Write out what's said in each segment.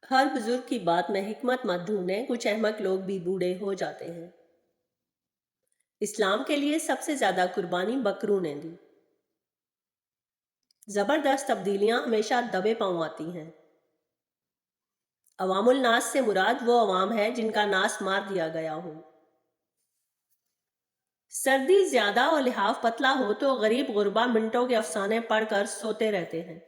ہر بزرگ کی بات میں حکمت مت ڈھونڈیں، کچھ احمق لوگ بھی بوڑھے ہو جاتے ہیں۔ اسلام کے لیے سب سے زیادہ قربانی بکروں نے دی۔ زبردست تبدیلیاں ہمیشہ دبے پاؤں آتی ہیں۔ عوام الناس سے مراد وہ عوام ہے جن کا ناس مار دیا گیا ہو۔ سردی زیادہ اور لحاف پتلا ہو تو غریب غربا منٹوں کے افسانے پڑھ کر سوتے رہتے ہیں۔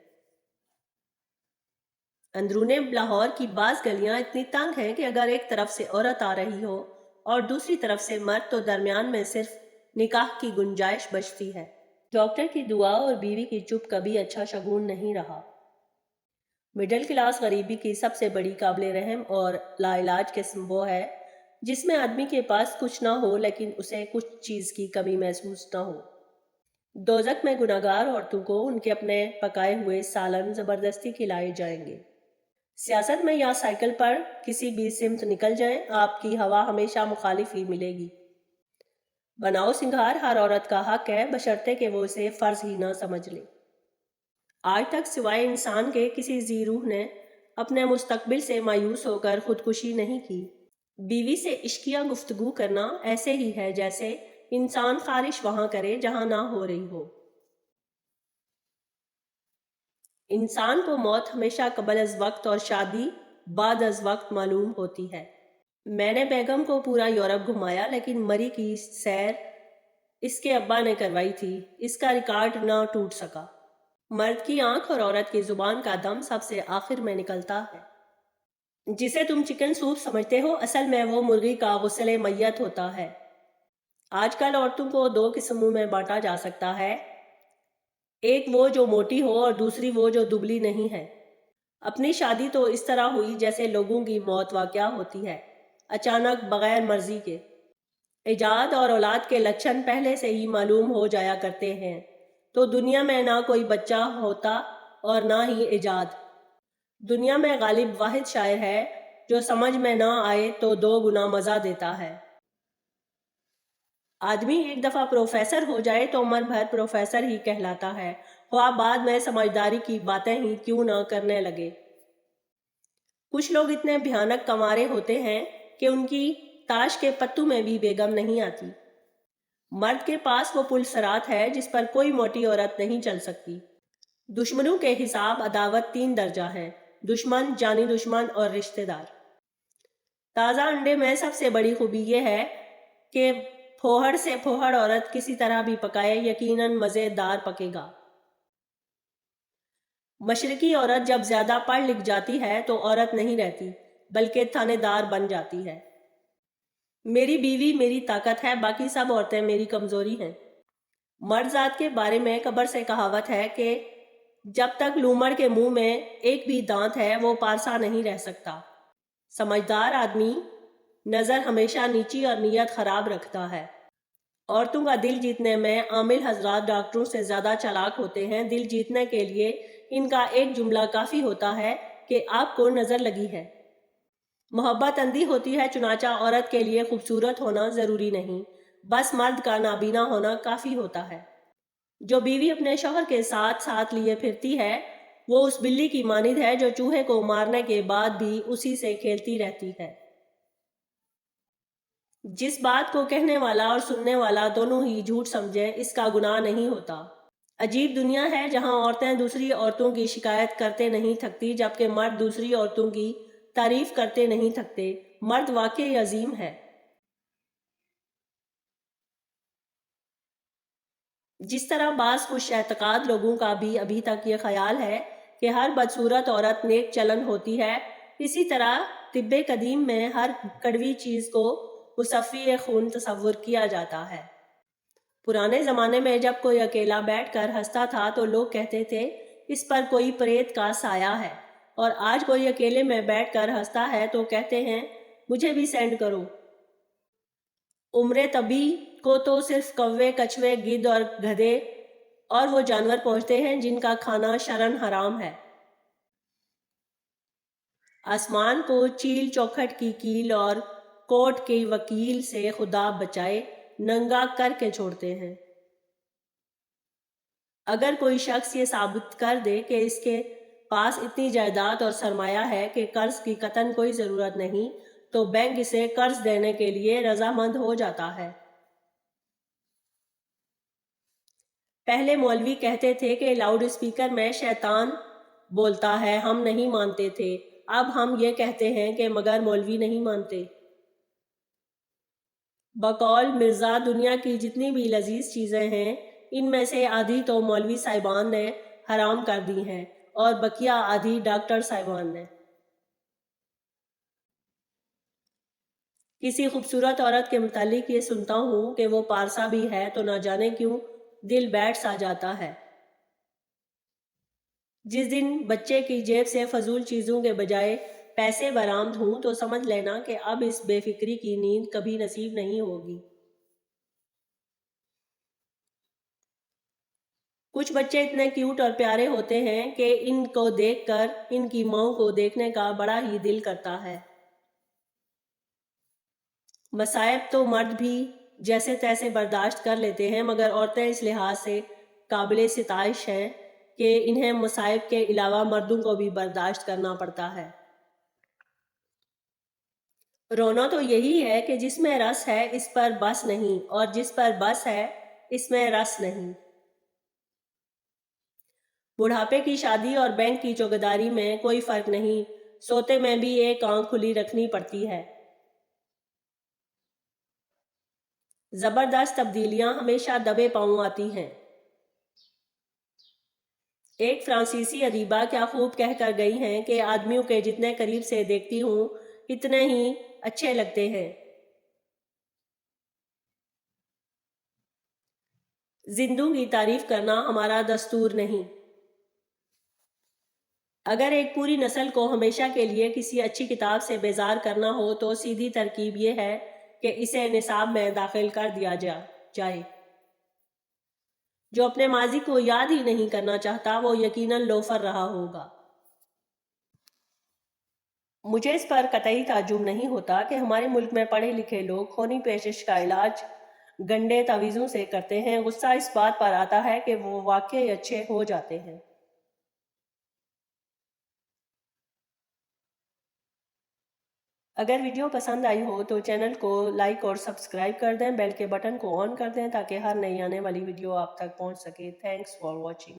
اندرون لاہور کی بعض گلیاں اتنی تنگ ہیں کہ اگر ایک طرف سے عورت آ رہی ہو اور دوسری طرف سے مرد تو درمیان میں صرف نکاح کی گنجائش بچتی ہے۔ ڈاکٹر کی دعا اور بیوی کی چپ کبھی اچھا شگون نہیں رہا۔ مڈل کلاس غریبی کی سب سے بڑی قابل رحم اور لا علاج قسم وہ ہے جس میں آدمی کے پاس کچھ نہ ہو لیکن اسے کچھ چیز کی کمی محسوس نہ ہو۔ دوزخ میں گناہگار عورتوں کو ان کے اپنے پکائے ہوئے سالن زبردستی کھلائے جائیں گے۔ سیاست میں یا سائیکل پر کسی بھی سمت نکل جائیں، آپ کی ہوا ہمیشہ مخالف ہی ملے گی۔ بناؤ سنگھار ہر عورت کا حق ہے بشرطے کہ وہ اسے فرض ہی نہ سمجھ لے۔ آج تک سوائے انسان کے کسی ذی روح نے اپنے مستقبل سے مایوس ہو کر خودکشی نہیں کی۔ بیوی سے عشقیہ گفتگو کرنا ایسے ہی ہے جیسے انسان خارش وہاں کرے جہاں نہ ہو رہی ہو۔ انسان کو موت ہمیشہ قبل از وقت اور شادی بعد از وقت معلوم ہوتی ہے۔ میں نے بیگم کو پورا یورپ گھمایا لیکن مری کی سیر اس کے ابا نے کروائی تھی، اس کا ریکارڈ نہ ٹوٹ سکا۔ مرد کی آنکھ اور عورت کی زبان کا دم سب سے آخر میں نکلتا ہے۔ جسے تم چکن سوپ سمجھتے ہو اصل میں وہ مرغی کا غسل میت ہوتا ہے۔ آج کل عورتوں کو دو قسموں میں بانٹا جا سکتا ہے، ایک وہ جو موٹی ہو اور دوسری وہ جو دبلی نہیں ہے۔ اپنی شادی تو اس طرح ہوئی جیسے لوگوں کی موت واقعہ ہوتی ہے، اچانک بغیر مرضی کے۔ ایجاد اور اولاد کے لچھن پہلے سے ہی معلوم ہو جایا کرتے ہیں، تو دنیا میں نہ کوئی بچہ ہوتا اور نہ ہی ایجاد۔ دنیا میں غالب واحد شاعر ہے جو سمجھ میں نہ آئے تو دو گنا مزہ دیتا ہے۔ آدمی ایک دفعہ پروفیسر ہو جائے تو عمر بھر پروفیسر ہی کہلاتا ہے، خواہ بعد میں سمجھداری کی باتیں ہی کیوں نہ کرنے لگے۔ کچھ لوگ اتنے بھیانک کنوارے ہوتے ہیں کہ ان کی تاش کے پتوں میں بھی بیگم نہیں آتی۔ مرد کے پاس وہ پل صراط ہے جس پر کوئی موٹی عورت نہیں چل سکتی۔ دشمنوں کے حساب عداوت 3 درجہ ہے: دشمن، جانی دشمن اور رشتہ دار۔ تازہ انڈے میں سب سے بڑی خوبی یہ ہے کہ پھوہڑ سے پھوہڑ عورت کسی طرح بھی پکائے یقیناً مزیدار پکے گا۔ مشرقی عورت جب زیادہ پڑھ لکھ جاتی ہے تو عورت نہیں رہتی بلکہ تھانے دار بن جاتی ہے۔ میری بیوی میری طاقت ہے، باقی سب عورتیں میری کمزوری ہیں۔ مرد ذات کے بارے میں قبر سے کہاوت ہے کہ جب تک لومڑ کے منہ میں ایک بھی دانت ہے وہ پارسا نہیں رہ سکتا۔ سمجھدار آدمی نظر ہمیشہ نیچی اور نیت خراب رکھتا ہے۔ عورتوں کا دل جیتنے میں عامل حضرات ڈاکٹروں سے زیادہ چالاک ہوتے ہیں۔ دل جیتنے کے لیے ان کا ایک جملہ کافی ہوتا ہے کہ آپ کو نظر لگی ہے۔ محبت اندھی ہوتی ہے، چنانچہ عورت کے لیے خوبصورت ہونا ضروری نہیں، بس مرد کا نابینا ہونا کافی ہوتا ہے۔ جو بیوی اپنے شوہر کے ساتھ ساتھ لیے پھرتی ہے وہ اس بلی کی مانند ہے جو چوہے کو مارنے کے بعد بھی اسی سے کھیلتی رہتی ہے۔ جس بات کو کہنے والا اور سننے والا دونوں ہی جھوٹ سمجھیں اس کا گناہ نہیں ہوتا۔ عجیب دنیا ہے جہاں عورتیں دوسری عورتوں کی شکایت کرتے نہیں تھکتی جبکہ مرد دوسری عورتوں کی تعریف کرتے نہیں تھکتے۔ مرد واقعی عظیم ہے۔ جس طرح بعض خوش اعتقاد لوگوں کا بھی ابھی تک یہ خیال ہے کہ ہر بدصورت عورت نیک چلن ہوتی ہے، اسی طرح طب قدیم میں ہر کڑوی چیز کو مصفی خون تصور کیا جاتا ہے۔ پرانے زمانے میں جب کوئی اکیلا بیٹھ کر ہنستا تھا تو لوگ کہتے تھے اس پر کوئی پریت کا سایہ ہے، اور آج کوئی اکیلے میں بیٹھ کر ہنستا ہے تو کہتے ہیں مجھے بھی سینڈ کرو۔ عمر طبی کو تو صرف کوے، کچھوے، گدھ اور گدھے اور وہ جانور پہنچتے ہیں جن کا کھانا شرعاً حرام ہے۔ آسمان کو چیل چوکھٹ کی کیل اور کوٹ کی وکیل سے خدا بچائے ننگا کر کے چھوڑتے ہیں۔ اگر کوئی شخص یہ ثابت کر دے کہ اس کے پاس اتنی جائیداد اور سرمایہ ہے کہ قرض کی قطعاً کوئی ضرورت نہیں، تو بینک اسے قرض دینے کے لیے رضامند ہو جاتا ہے۔ پہلے مولوی کہتے تھے کہ لاؤڈ اسپیکر میں شیطان بولتا ہے، ہم نہیں مانتے تھے۔ اب ہم یہ کہتے ہیں کہ مگر مولوی نہیں مانتے۔ بقول مرزا دنیا کی جتنی بھی لذیذ چیزیں ہیں، ان میں سے آدھی تو مولوی صاحبان نے حرام کر دی ہیں اور بقیہ آدھی ڈاکٹر صاحبان نے۔ کسی خوبصورت عورت کے متعلق یہ سنتا ہوں کہ وہ پارسا بھی ہے تو نہ جانے کیوں دل بیٹھ سا جاتا ہے۔ جس دن بچے کی جیب سے فضول چیزوں کے بجائے پیسے برآمد ہوں تو سمجھ لینا کہ اب اس بے فکری کی نیند کبھی نصیب نہیں ہوگی۔ کچھ بچے اتنے کیوٹ اور پیارے ہوتے ہیں کہ ان کو دیکھ کر ان کی ماؤں کو دیکھنے کا بڑا ہی دل کرتا ہے۔ مصائب تو مرد بھی جیسے تیسے برداشت کر لیتے ہیں، مگر عورتیں اس لحاظ سے قابل ستائش ہیں کہ انہیں مصائب کے علاوہ مردوں کو بھی برداشت کرنا پڑتا ہے۔ رونا تو یہی ہے کہ جس میں رس ہے اس پر بس نہیں، اور جس پر بس ہے اس میں رس نہیں۔ بڑھاپے کی شادی اور بینک کی چوکیداری میں کوئی فرق نہیں، سوتے میں بھی ایک آنکھ کھلی رکھنی پڑتی ہے۔ زبردست تبدیلیاں ہمیشہ دبے پاؤں آتی ہیں۔ ایک فرانسیسی ادیبہ کیا خوب کہہ کر گئی ہیں کہ آدمیوں کے جتنے قریب سے دیکھتی ہوں اتنے ہی اچھے لگتے ہیں۔ زندوں کی تعریف کرنا ہمارا دستور نہیں۔ اگر ایک پوری نسل کو ہمیشہ کے لیے کسی اچھی کتاب سے بیزار کرنا ہو تو سیدھی ترکیب یہ ہے کہ اسے نصاب میں داخل کر دیا جائے۔ جو اپنے ماضی کو یاد ہی نہیں کرنا چاہتا وہ یقیناً لوفر رہا ہوگا۔ مجھے اس پر قطعی تعجب نہیں ہوتا کہ ہمارے ملک میں پڑھے لکھے لوگ خونی پیشش کا علاج گنڈے تعویذوں سے کرتے ہیں۔ غصہ اس بات پر آتا ہے کہ وہ واقعی اچھے ہو جاتے ہیں۔ اگر ویڈیو پسند آئی ہو تو چینل کو لائک اور سبسکرائب کر دیں، بیل کے بٹن کو آن کر دیں تاکہ ہر نئی آنے والی ویڈیو آپ تک پہنچ سکے۔ Thanks for watching.